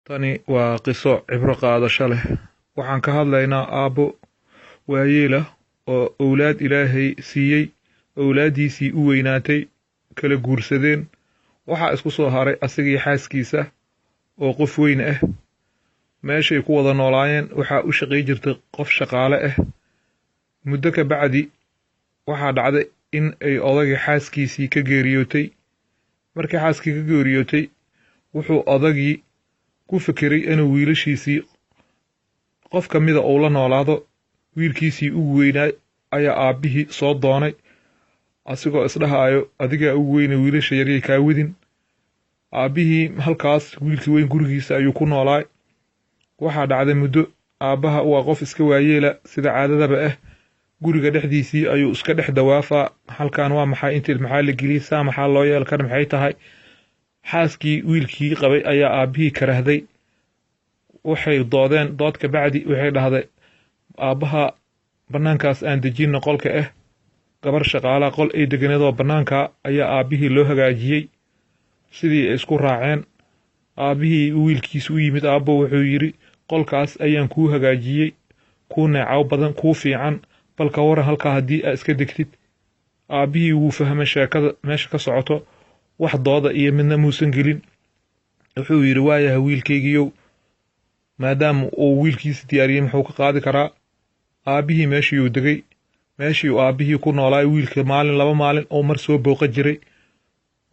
Tani waa qiso cibro qaadasho leh. Waxaan ka hadlaynaa aabbo waayeel ah oo owlaad Ilaahay siiyey, owlaaddiisii u weynaatay, kala guursadeen. Waxaa isku soo haray asagii xaaskiisa oo qof weyn ah. Meeshay ku wada noolaayeen waxaa u shaqay jirtay qof shaqaale ah. Muddo ka bacdi waxaa dhacday in ay odagii xaaskiisii ka geeriyootay. Markii xaaskii ka geeriyootay, wuxuu odagii ku fikiray inuu wiilashiisii qof ka mida uu la noolaado. Wiilkiisii ugu weynaa ayaa aabbihii soo doonay, asigoo isdhahaayo adigaa ugu weyne wiilasha yaryay kaa wadin. Aabbihii halkaas wiilkii weyn gurigiisa ayuu ku noolaay. Waxaa dhacday muddo. Aabbaha waa qof iska waayeela sida caadadaba ah. Guriga dhexdiisii ayuu iska dhex dawaafaa. Halkan waa maxay, intii maxaa la geliyay, saa maxaa loo yeel, kan maxay tahay. Xaaskii wiilkii qabay ayaa aabbihii karahday. Waxay doodeen dood ka bacdi waxay dhahday aabbaha bannaankaas aan dejinno qolka ah. Gabar shaqaala qol ay deganadoo bannaanka ayaa aabbihii loo hagaajiyey. Sidii ay isku raaceen. Aabbihii wiilkiis u yimid. Aabbo wuxuu yidhi qolkaas ayaan kuu hagaajiyey, kuu neecaw badan, kuu fiican, balka waran halkaa haddii aa iska degtid. Aabbihii wuu fahmay sheekada meesha ka socoto, wax dooda iyo midna muusan gelin. Wuxuu yidhi waayaha wiilkaygiiyow, maadaama uu wiilkiisi diyaariyey muxuu ka qaadi karaa. Aabbihii meeshiiyuu degay. Meeshiiuu aabbihii ku noolaay. Wiilka maalin laba maalin oo mar soo booqa jiray.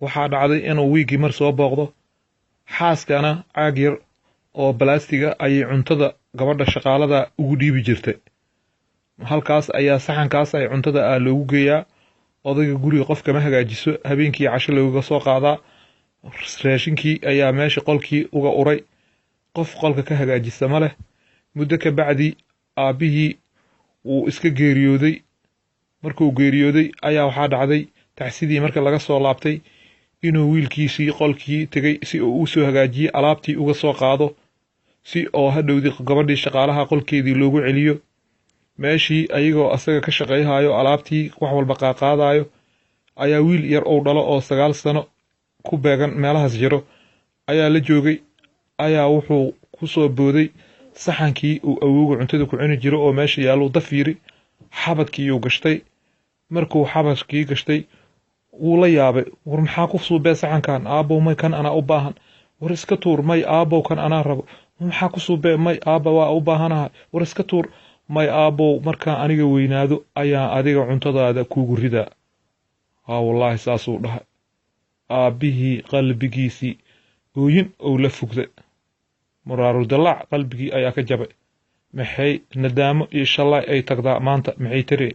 Waxaa dhacday inuu wiigii mar soo booqdo. Xaaskana caag yar oo balaastiga ayay cuntada gabadha shaqaalada ugu dhiibi jirtay. Halkaas ayaa saxankaas ay cuntada loogu geeyaa. Odayga guriga qof kama hagaajiso. Habeenkii casho looga soo qaadaa. Raashinkii ayaa meesha qolkii uga uray. Qof qolka ka hagaajisa ma leh. Muddo ka bacdi aabbihii wuu iska geeriyooday. Markuu geeriyooday ayaa waxaa dhacday tacsidii marka laga soo laabtay inuu wiilkiisii qolkii tegay si uu u soo hagaajiyey, alaabtii uga soo qaado, si oo hadhowdii gabadhii shaqaalaha qolkeedii loogu celiyo. Meeshii ayagoo asaga ka shaqayhayo, alaabtii wax walba qaaqaadayo, ayaa wiil yar uu dhalo oo 9 sano ku beegan meelahaas jiro ayaa la joogay. Ayaa wuxuu ku soo booday saxankii uu awowga cuntada ku cuni jiro oo meesha yaallo daf yiri. Xabadkiiyuu gashtay. Markuu xabadkii gashtay wuu la yaabay. War maxaa ku suubee saxankan? Aabbow may kan anaa u baahan. War iska tuur. May aabbow kan anaa rabo. Maxaa ku suubee? May aabba waa u baahanahay. War iska tuur. May aabbow markaan aniga weynaado ayaan adiga cuntadaada kuugu ridaa. Wallaahi saasuu dhahay. Aabbihii qalbigiisii ooyin ou la fogday. Muraaru dallaac qalbigii ayaa ka jabay. Maxay nadaamo iyo shalay ay tagdaa maanta maxay tiri?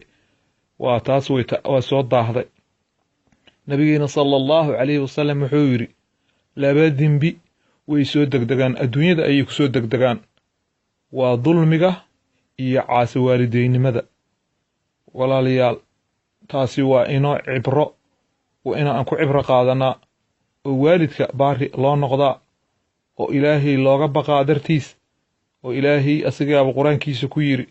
Waa taas waa soo daahday. Nabigeena sallallahu alayhi wasallam wuxuu yidhi laba dembi way soo degdegaan, adduunyada ayay ku soo degdegaan. waa dulmiga iyo caasi waalideynimada. Walaalayaal, taasi waa inoo cibro, waa inaan ku cibro qaadanaa oo waalidka baari loo noqdaa oo ilaahay looga baqaa dartiis oo ilaahay asigaaba quraankiisa ku yiri